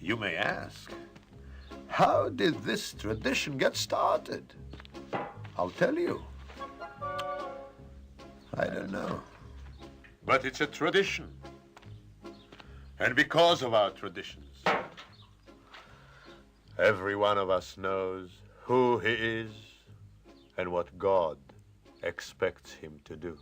You may ask, how did this tradition get started? I'll tell you. I don't know. But it's a tradition. And because of our traditions, every one of us knows who he is and what God expects him to do.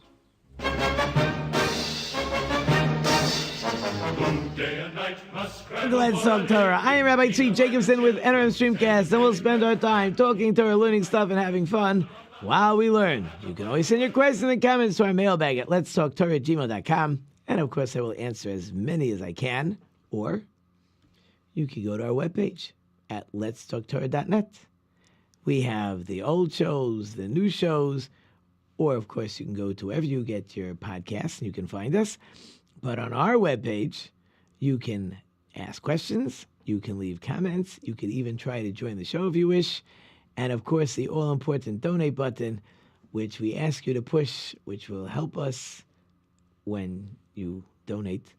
Let's Talk Torah. I am Rabbi Tzvi Jacobson with NRM Streamcast, and we'll spend our time talking Torah, learning stuff, and having fun while we learn. You can always send your questions and comments to our mailbag at letstalktorah@gmail.com, and of course I will answer as many as I can, or you can go to our webpage at letstalktorah.net. We have the old shows, the new shows, or of course you can go to wherever you get your podcasts and you can find us. But on our webpage, you can ask questions, you can leave comments, you can even try to join the show if you wish, and of course the all-important donate button, which we ask you to push, which will help us when you donate.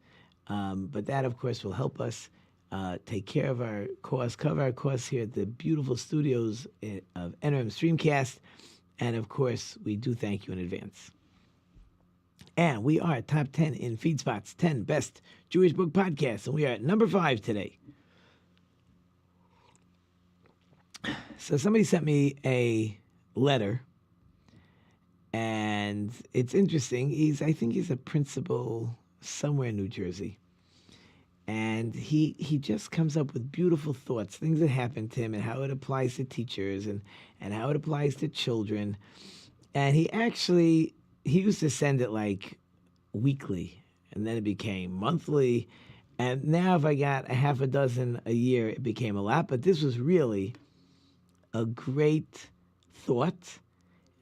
But that, of course, will help us take care of our costs, cover our costs here at the beautiful studios of NRM Streamcast. And, of course, we do thank you in advance. And we are top 10 in FeedSpot's 10 best Jewish book podcasts, and we are at number 5 today. So somebody sent me a letter, and it's interesting. I think he's a principal somewhere in New Jersey. And he just comes up with beautiful thoughts, things that happened to him and how it applies to teachers and how it applies to children. And he used to send it like weekly, and then it became monthly. And now if I got a half a dozen a year, it became a lot. But this was really a great thought.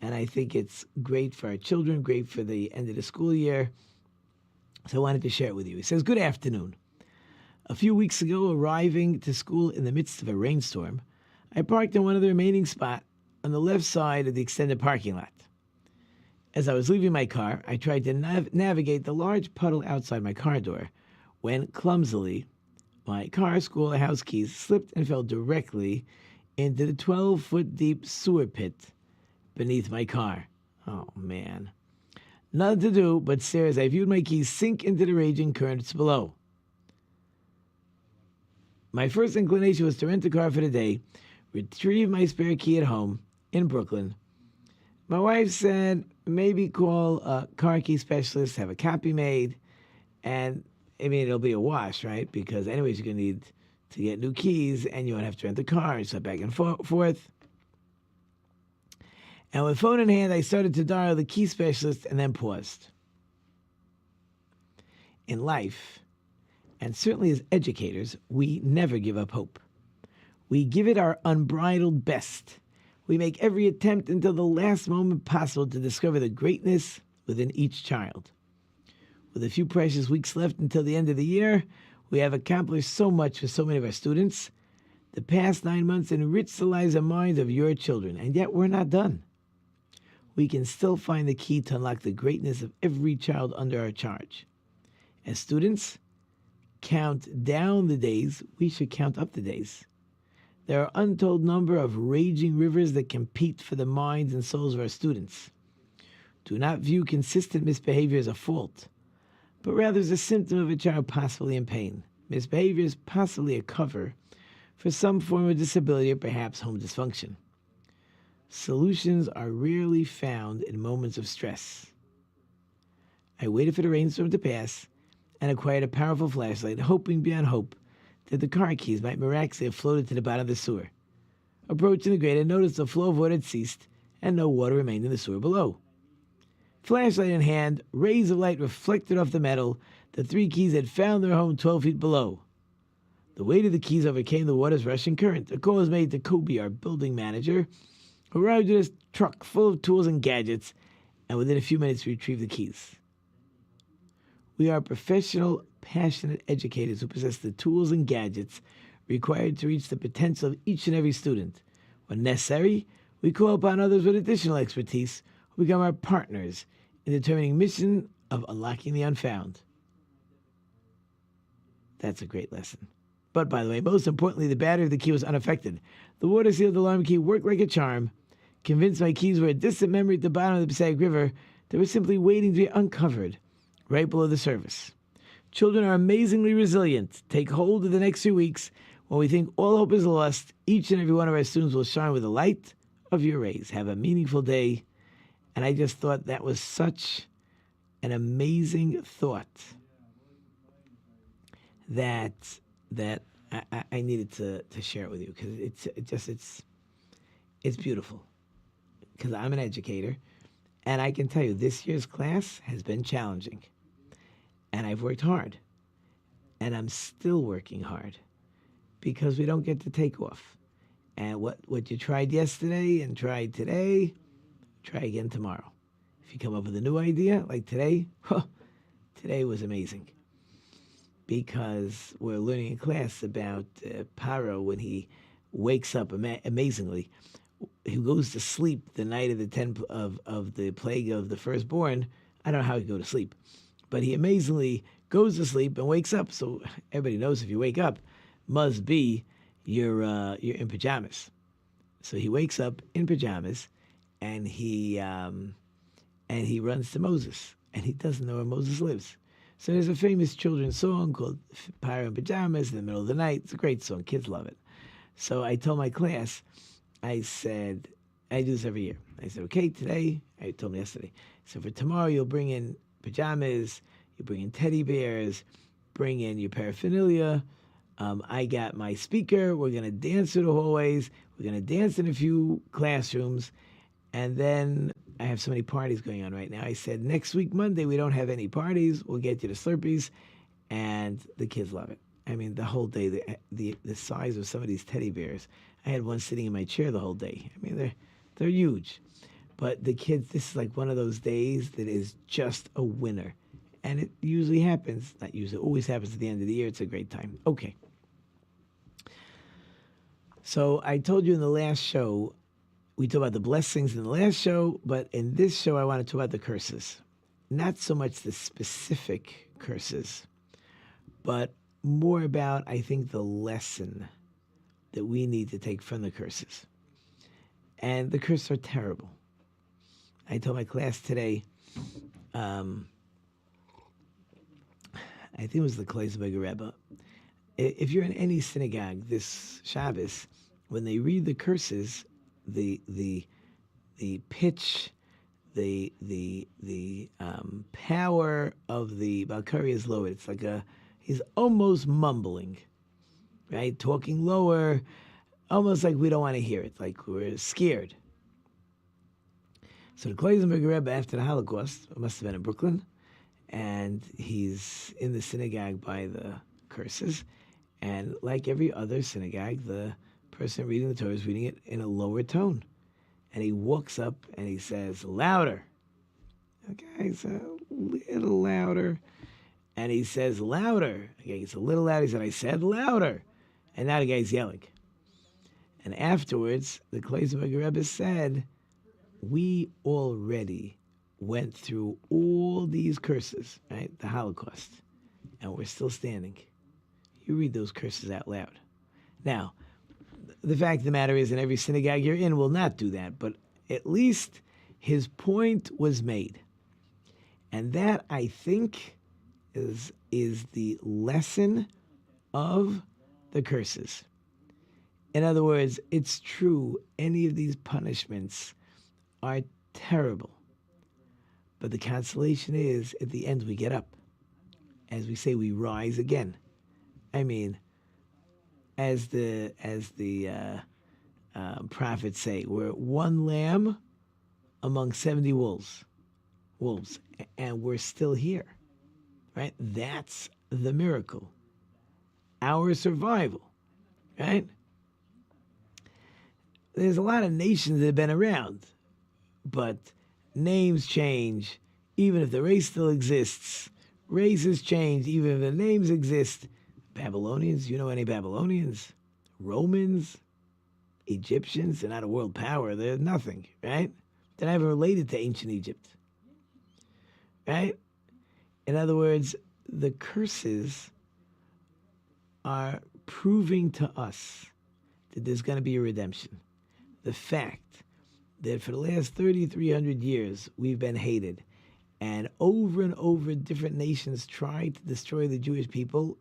And I think it's great for our children, great for the end of the school year. So I wanted to share it with you. He says, "Good afternoon. A few weeks ago, arriving to school in the midst of a rainstorm, I parked in one of the remaining spots on the left side of the extended parking lot. As I was leaving my car, I tried to navigate the large puddle outside my car door when, clumsily, my car, school, and house keys slipped and fell directly into the 12-foot deep sewer pit beneath my car. Oh, man. Nothing to do but stare as I viewed my keys sink into the raging currents below. My first inclination was to rent a car for the day, retrieve my spare key at home in Brooklyn. My wife said maybe call a car key specialist, have a copy made, and it'll be a wash, right? Because anyways, you're going to need to get new keys, and you won't have to rent a car, and so back and forth. And with phone in hand, I started to dial the key specialist and then paused. In life, and certainly as educators, we never give up hope. We give it our unbridled best. We make every attempt until the last moment possible to discover the greatness within each child. With a few precious weeks left until the end of the year, we have accomplished so much for so many of our students. The past 9 months enriched the lives and minds of your children, and yet we're not done. We can still find the key to unlock the greatness of every child under our charge. As students count down the days, we should count up the days. There are untold number of raging rivers that compete for the minds and souls of our students. Do not view consistent misbehavior as a fault, but rather as a symptom of a child possibly in pain. Misbehavior is possibly a cover for some form of disability or perhaps home dysfunction. Solutions are rarely found in moments of stress. I waited for the rainstorm to pass and acquired a powerful flashlight, hoping beyond hope that the car keys might miraculously have floated to the bottom of the sewer. Approaching the grate, I noticed the flow of water had ceased and no water remained in the sewer below. Flashlight in hand, rays of light reflected off the metal. The 3 keys had found their home 12 feet below. The weight of the keys overcame the water's rushing current. A call was made to Kobe, our building manager, who arrived with his truck full of tools and gadgets, and within a few minutes retrieved the keys. We are professional, passionate educators who possess the tools and gadgets required to reach the potential of each and every student. When necessary, we call upon others with additional expertise who become our partners in determining mission of unlocking the unfound. That's a great lesson. But by the way, most importantly, the battery of the key was unaffected. The water-sealed alarm key worked like a charm. Convinced my keys were a distant memory at the bottom of the Passaic River, they were simply waiting to be uncovered right below the surface. Children are amazingly resilient. Take hold of the next few weeks. When we think all hope is lost, each and every one of our students will shine with the light of your rays. Have a meaningful day. And I just thought that was such an amazing thought that I needed to share it with you, because it's beautiful. Because I'm an educator, and I can tell you this year's class has been challenging, and I've worked hard, and I'm still working hard, because we don't get to take off. And what you tried yesterday and tried today, try again tomorrow. If you come up with a new idea like today, today was amazing, because we're learning in class about Paro when he wakes up amazingly. He goes to sleep the night of the plague of the firstborn. I don't know how he go to sleep, but he amazingly goes to sleep and wakes up. So everybody knows if you wake up, must be you're in pajamas. So he wakes up in pajamas, and he runs to Moses, and he doesn't know where Moses lives. So there's a famous children's song called Paro in Pajamas in the middle of the night. It's a great song. Kids love it. So I told my class, I said, I do this every year. I said, okay, today, I told them yesterday, so for tomorrow you'll bring in pajamas, you bring in teddy bears, bring in your paraphernalia. I got my speaker. We're going to dance through the hallways. We're going to dance in a few classrooms. And then I have so many parties going on right now. I said, next week, Monday, we don't have any parties. We'll get you the Slurpees. And the kids love it. I mean, the whole day, the size of some of these teddy bears. I had one sitting in my chair the whole day. I mean, they're huge. But the kids, this is like one of those days that is just a winner. And it usually happens, not usually, it always happens at the end of the year. It's a great time. Okay. So I told you in the last show, we talked about the blessings in the last show, but in this show, I want to talk about the curses. Not so much the specific curses, but more about, I think, the lesson that we need to take from the curses. And the curses are terrible. I told my class today, I think it was the Kleisberger Rebbe, if you're in any synagogue this Shabbos, when they read the curses, the pitch, the power of the Balkari is lowered. It's like he's almost mumbling, right? Talking lower, almost like we don't want to hear it, like we're scared. So the Kleisberger Rebbe, after the Holocaust, it must have been in Brooklyn, and he's in the synagogue by the curses, and like every other synagogue, the person reading the Torah is reading it in a lower tone. And he walks up and he says, louder. Okay, it's a little louder. And he says, louder. Okay, it's a little louder. He said, I said louder. And now the guy's yelling. And afterwards, the Kleisberger Rebbe said, we already went through all these curses, right? The Holocaust. And we're still standing. You read those curses out loud. Now, the fact of the matter is, in every synagogue you're in will not do that, but at least his point was made. And that, I think, is the lesson of the curses. In other words, it's true, any of these punishments are terrible. But the consolation is, at the end we get up. As we say, we rise again. I mean, as the prophets say, we're one lamb among 70 wolves, and we're still here, right? That's the miracle, our survival, right? There's a lot of nations that have been around, but names change, even if the race still exists. Races change, even if the names exist. Babylonians, you know any Babylonians? Romans? Egyptians? They're not a world power. They're nothing, right? They're not even related to ancient Egypt, right? In other words, the curses are proving to us that there's going to be a redemption. The fact that for the last 3,300 years we've been hated, and over different nations tried to destroy the Jewish people,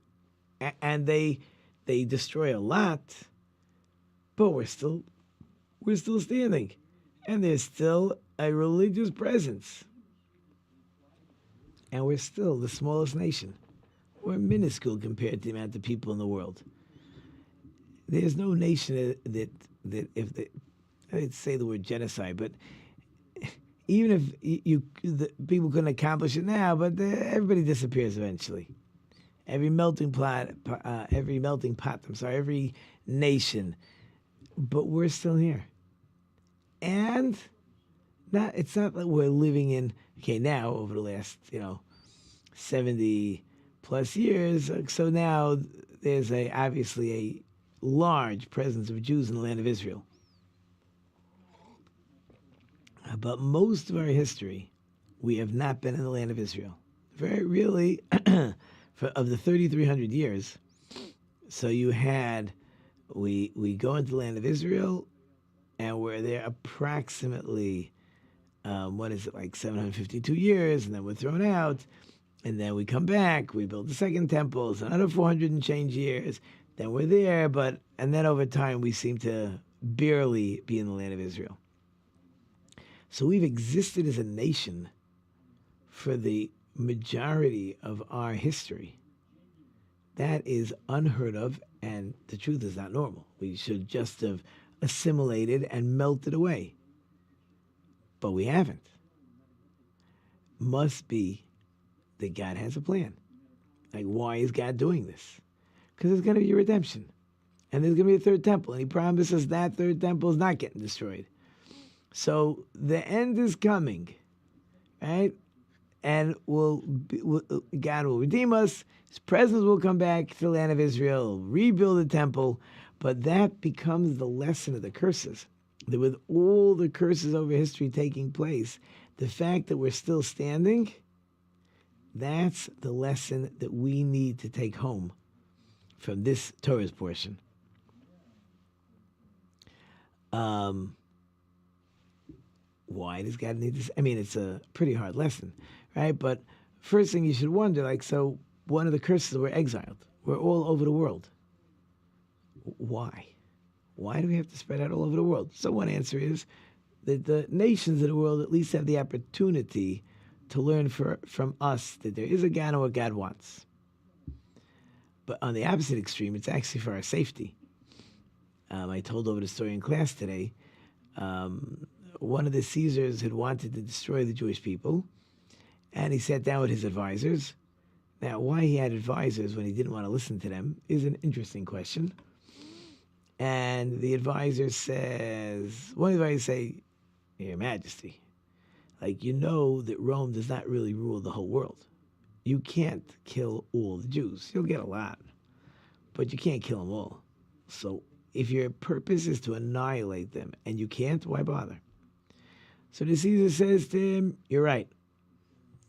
and they destroy a lot, but we're still standing, and there's still a religious presence, and we're still the smallest nation. We're minuscule compared to the amount of people in the world. There's no nation that if they, I'd say the word genocide, but even if the people couldn't accomplish it now, but everybody disappears eventually. Every melting pot. Every nation, but we're still here, and it's not that we're living in now over the last 70 plus years. So now there's obviously a large presence of Jews in the land of Israel. But most of our history, we have not been in the land of Israel. Very really, of the 3,300 years. So you had, we go into the land of Israel, and we're there approximately, like 752 years, and then we're thrown out, and then we come back, we build the second temple, it's another 400 and change years, then we're there, and then over time we seem to barely be in the land of Israel. So we've existed as a nation for the majority of our history. That is unheard of, and the truth is not normal. We should just have assimilated and melted away. But we haven't. Must be that God has a plan. Like, why is God doing this? Because there's going to be a redemption. And there's going to be a third temple. And he promises that third temple is not getting destroyed. So the end is coming, right? And God will redeem us. His presence will come back to the land of Israel, rebuild the temple. But that becomes the lesson of the curses. That with all the curses over history taking place, the fact that we're still standing, that's the lesson that we need to take home from this Torah's portion. Why does God need this? I mean, it's a pretty hard lesson, right? But first thing you should wonder, so one of the curses, we're exiled. We're all over the world. Why? Why do we have to spread out all over the world? So one answer is that the nations of the world at least have the opportunity to learn from us that there is a God and what God wants. But on the opposite extreme, it's actually for our safety. I told over the story in class today. One of the Caesars had wanted to destroy the Jewish people, and he sat down with his advisors. Now, why he had advisors when he didn't want to listen to them is an interesting question. And the advisor says, one advisor say, Your Majesty, you know that Rome does not really rule the whole world. You can't kill all the Jews. You'll get a lot, but you can't kill them all. So if your purpose is to annihilate them and you can't, why bother? So the Caesar says to him, You're right.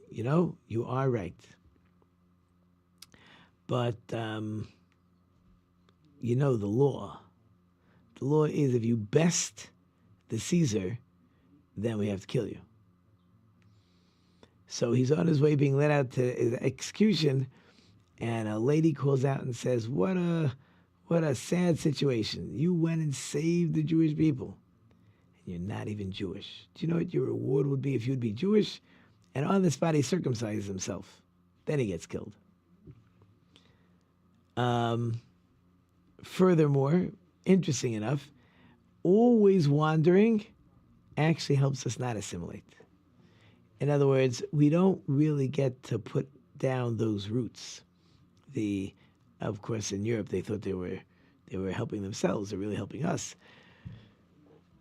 You are right. But, the law. The law is if you best the Caesar, then we have to kill you. So he's on his way being led out to his execution, and a lady calls out and says, What a sad situation. You went and saved the Jewish people, and you're not even Jewish. Do you know what your reward would be if you'd be Jewish? And on the spot, he circumcises himself. Then he gets killed. Furthermore, interesting enough, always wandering actually helps us not assimilate. In other words, we don't really get to put down those roots. Of course, in Europe, they thought they were helping themselves. They're really helping us.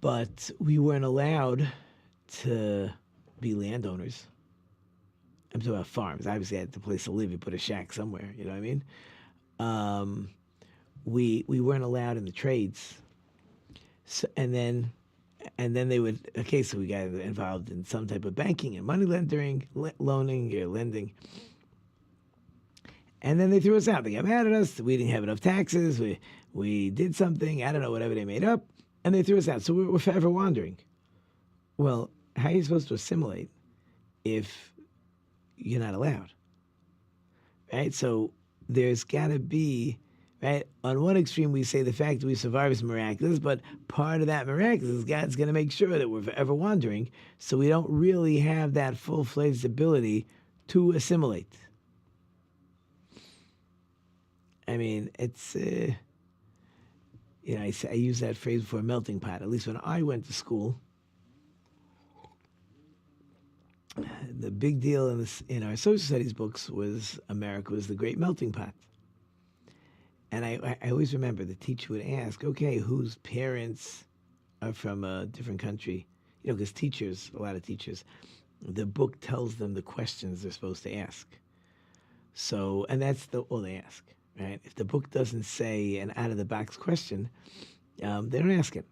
But we weren't allowed to be landowners. I'm talking about farms. Obviously, I had the place to live. You put a shack somewhere. You know what I mean? We weren't allowed in the trades. So, and then they would, so we got involved in some type of banking and money loaning or lending. And then they threw us out. They got mad at us. We didn't have enough taxes. We did something. I don't know, whatever they made up. And they threw us out. So we're forever wandering. Well, how are you supposed to assimilate if you're not allowed? Right? So there's got to be, right? On one extreme, we say the fact that we survive is miraculous, but part of that miraculous is God's going to make sure that we're forever wandering, so we don't really have that full-fledged ability to assimilate. I mean, it's, I use that phrase before, melting pot. At least when I went to school, the big deal in our social studies books was America was the great melting pot. And I always remember the teacher would ask, okay, whose parents are from a different country? Because a lot of teachers, the book tells them the questions they're supposed to ask. So, and that's all they ask, right? If the book doesn't say an out-of-the-box question, they don't ask it.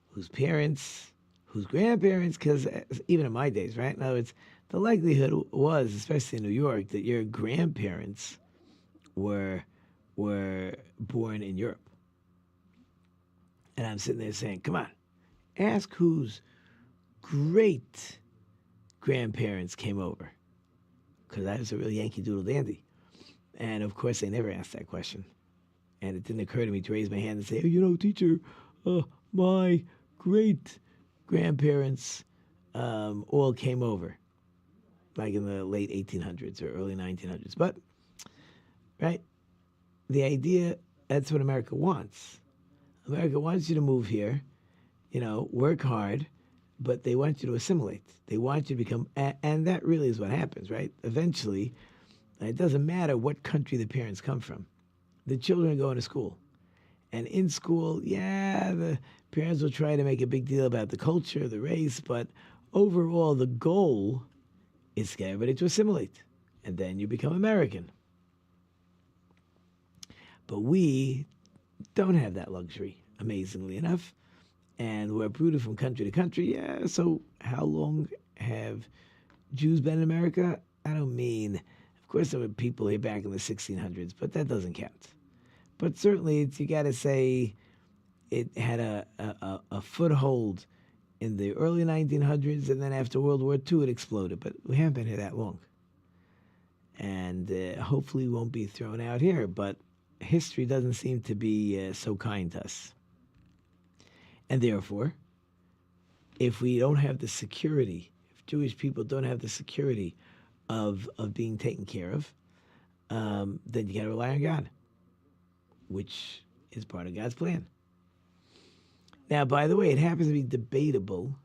Whose parents, whose grandparents, because even in my days, right? In other words, the likelihood was, especially in New York, that your grandparents were born in Europe. And I'm sitting there saying, come on, ask whose great grandparents came over. Because I was a real Yankee Doodle dandy. And of course, they never asked that question. And it didn't occur to me to raise my hand and say, teacher, my great grandparents all came over, like in the late 1800s or early 1900s. But, right, the idea, that's what America wants. America wants you to move here, work hard, but they want you to assimilate. They want you to become, and that really is what happens, right? Eventually, it doesn't matter what country the parents come from. The children are going to school. And in school, the parents will try to make a big deal about the culture, the race, but overall, the goal is to get everybody to assimilate. And then you become American. But we don't have that luxury, amazingly enough. And we're uprooted from country to country. So how long have Jews been in America? I don't mean, of course there were people here back in the 1600s, but that doesn't count. But certainly you got to say it had a foothold in the early 1900s, and then after World War II it exploded. But we haven't been here that long. And hopefully we won't be thrown out here, but history doesn't seem to be so kind to us. And therefore, if we don't have the security, if Jewish people don't have the security of being taken care of, then you got to rely on God, which is part of God's plan. Now, by the way, it happens to be debatable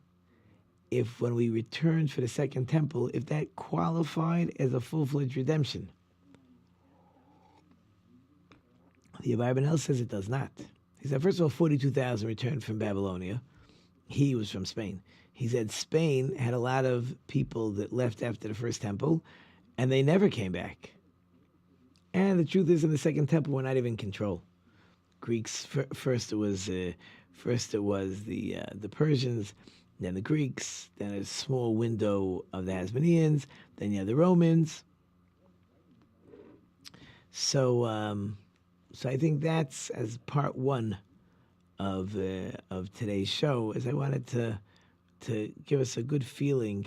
if when we returned for the Second Temple, if that qualified as a full-fledged redemption. The Abarbanel says it does not. He said, first of all, 42,000 returned from Babylonia. He was from Spain. He said Spain had a lot of people that left after the First Temple, and they never came back. And the truth is, in the Second Temple, we're not even in control. Greeks, first it was the Persians, then the Greeks, then a small window of the Hasmoneans, then you have the Romans. So I think that's as part one of today's show, is I wanted to give us a good feeling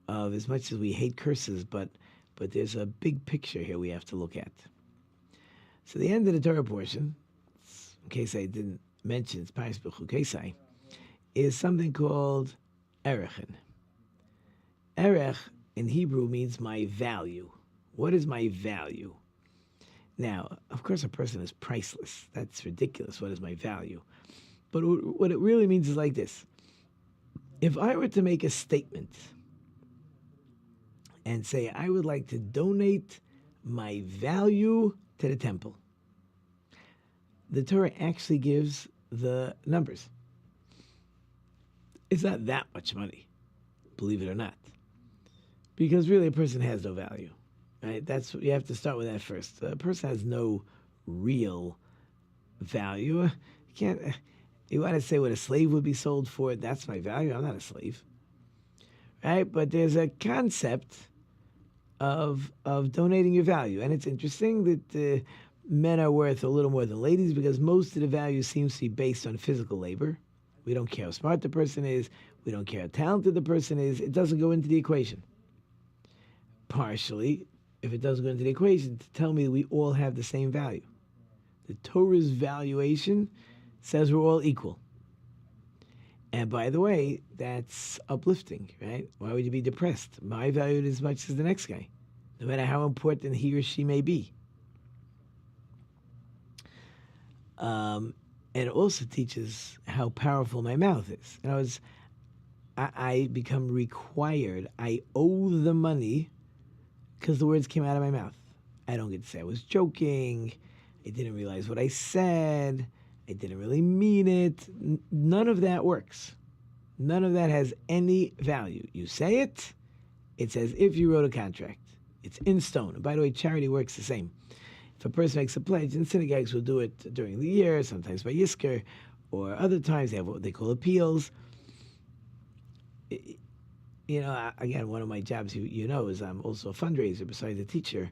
of, as much as we hate curses, but there's a big picture here we have to look at. So the end of the Torah portion, in case I didn't mention, it's Paras B'Chukosai, is something called Erechin. Erech in Hebrew means my value. What is my value? Now, of course, a person is priceless. That's ridiculous. What is my value? But what it really means is like this. If I were to make a statement and say, I would like to donate my value to the temple, the Torah actually gives the numbers. It's not that much money, believe it or not, because really a person has no value. Right? That's, you have to start with that first. A person has no real value. You want to say what a slave would be sold for? That's my value. I'm not a slave. Right? But there's a concept of donating your value. And it's interesting that men are worth a little more than ladies because most of the value seems to be based on physical labor. We don't care how smart the person is. We don't care how talented the person is. It doesn't go into the equation. Partially, if it doesn't go into the equation, to tell me we all have the same value. The Torah's valuation says we're all equal. And by the way, that's uplifting, right? Why would you be depressed? My valued as much as the next guy, no matter how important he or she may be. And it also teaches how powerful my mouth is. In other words, I become required. I owe the money because the words came out of my mouth. I don't get to say I was joking. I didn't realize what I said. I didn't really mean it. None of that works. None of that has any value. You say it, it's as if you wrote a contract. It's in stone. And by the way, charity works the same. If a person makes a pledge, and synagogues will do it during the year, sometimes by Yizkor, or other times they have what they call appeals. Again, one of my jobs, is I'm also a fundraiser besides a teacher.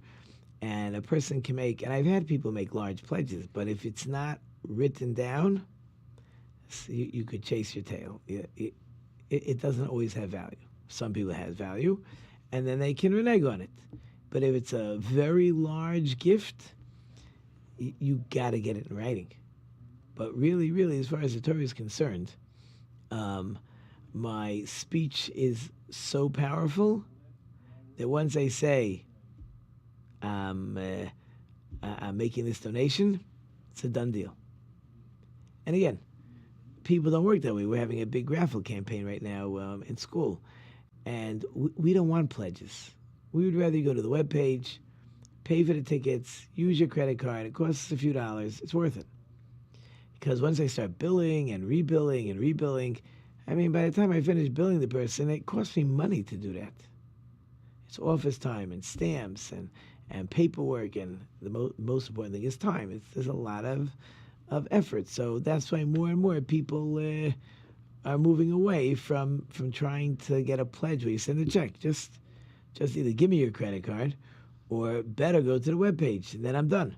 And a person can make, and I've had people make large pledges, but if it's not written down, you could chase your tail. It doesn't always have value. Some people it has value, and then they can renege on it. But if it's a very large gift, you got to get it in writing. But really, really, as far as the Torah is concerned, my speech is so powerful that once I say, I'm making this donation, it's a done deal. And again, people don't work that way. We're having a big raffle campaign right now in school, and we don't want pledges. We would rather you go to the webpage, pay for the tickets, use your credit card. It costs a few dollars. It's worth it. Because once I start billing and rebilling, I mean, by the time I finish billing the person, it costs me money to do that. It's office time and stamps and paperwork, and the most important thing is time. There's a lot of effort. So that's why more and more people are moving away from trying to get a pledge where you send a check. Just either give me your credit card or better go to the webpage, and then I'm done.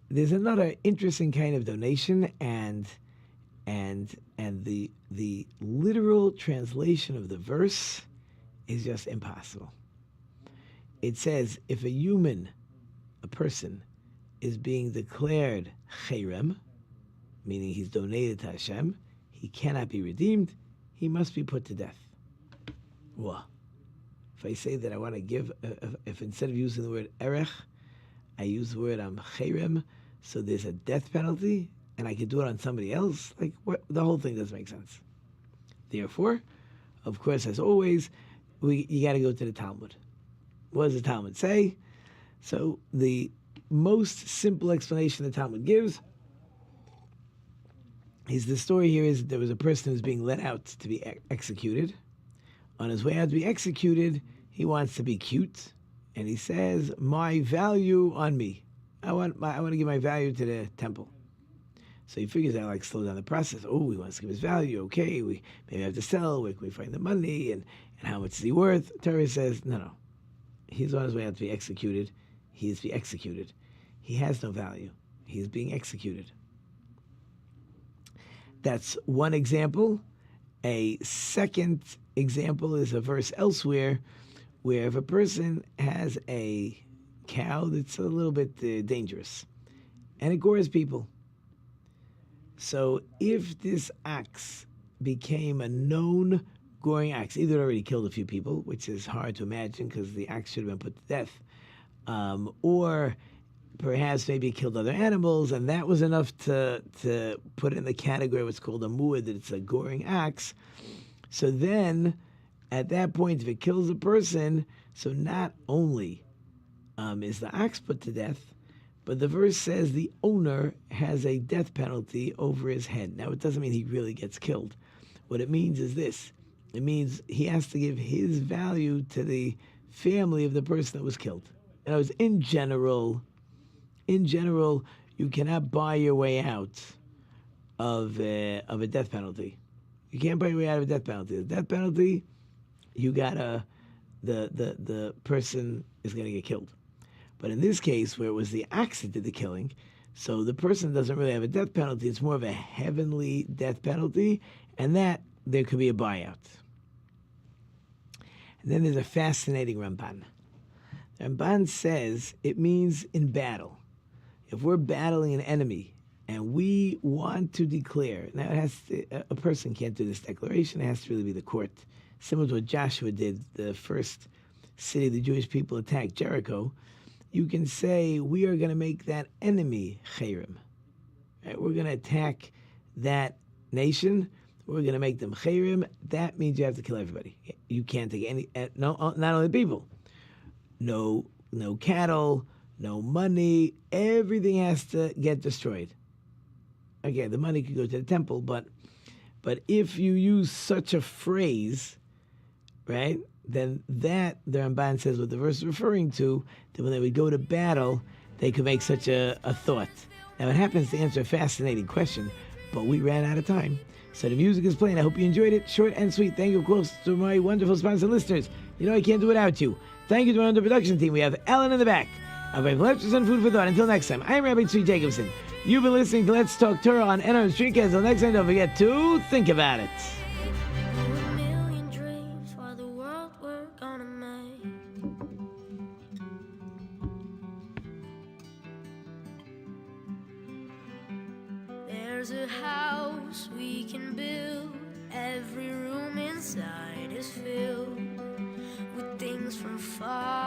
There's another interesting kind of donation, and the literal translation of the verse is just impossible. It says, if a person, is being declared cherem, meaning he's donated to Hashem, he cannot be redeemed, he must be put to death. Well, if I say that I want to give, if instead of using the word erech, I use the word cherem, so there's a death penalty, and I could do it on somebody else, like what? The whole thing doesn't make sense. Therefore, of course, as always, you got to go to the Talmud. What does the Talmud say? So the most simple explanation the Talmud gives is the story here is there was a person who's being let out to be executed. On his way out to be executed, he wants to be cute, and he says, "My value on me. I want to give my value to the temple." So he figures out, slow down the process. Oh, he wants to give his value. Okay, we maybe have to sell. Where can we find the money? And how much is he worth? Torah says, no. He's on his way out to be executed. He is to be executed. He has no value. He's being executed. That's one example. A second example is a verse elsewhere where if a person has a cow that's a little bit dangerous and it gores people. So if this ox became a known goring ox, either it already killed a few people, which is hard to imagine because the ox should have been put to death, or perhaps maybe it killed other animals, and that was enough to put it in the category of what's called a muad, that it's a goring ox. So then, at that point, if it kills a person, so not only is the ox put to death, but the verse says the owner has a death penalty over his head. Now, it doesn't mean he really gets killed. What it means is this. It means he has to give his value to the family of the person that was killed. In other words, in general, you cannot buy your way out of a death penalty. You can't buy your way out of a death penalty. A death penalty, you gotta the person is going to get killed. But in this case, where it was the ox did the killing, so the person doesn't really have a death penalty. It's more of a heavenly death penalty, and that there could be a buyout. And then there's a fascinating Ramban. Ramban says it means in battle. If we're battling an enemy and we want to declare, now it has to, a person can't do this declaration, it has to really be the court. Similar to what Joshua did, the first city the Jewish people attacked, Jericho. You can say, we are going to make that enemy chayrim. Right? We're going to attack that nation. We're going to make them chayrim. That means you have to kill everybody. You can't take any, no, not only people. No cattle, no money. Everything has to get destroyed. Okay, the money could go to the temple, but if you use such a phrase, right, then that, the Ramban says, what the verse is referring to, that when they would go to battle, they could make such a thought. Now, it happens to answer a fascinating question, but we ran out of time. So the music is playing. I hope you enjoyed it. Short and sweet. Thank you, of course, to my wonderful sponsor listeners. You know I can't do without you. Thank you to our production team. We have Ellen in the back. I've been lectures and food for thought. Until next time, I'm Rabbi Tzvi Jacobson. You've been listening to Let's Talk Torah on NR Streetcast. Until next time, don't forget to think about it. There's a house we can build. Every room inside is filled with things from far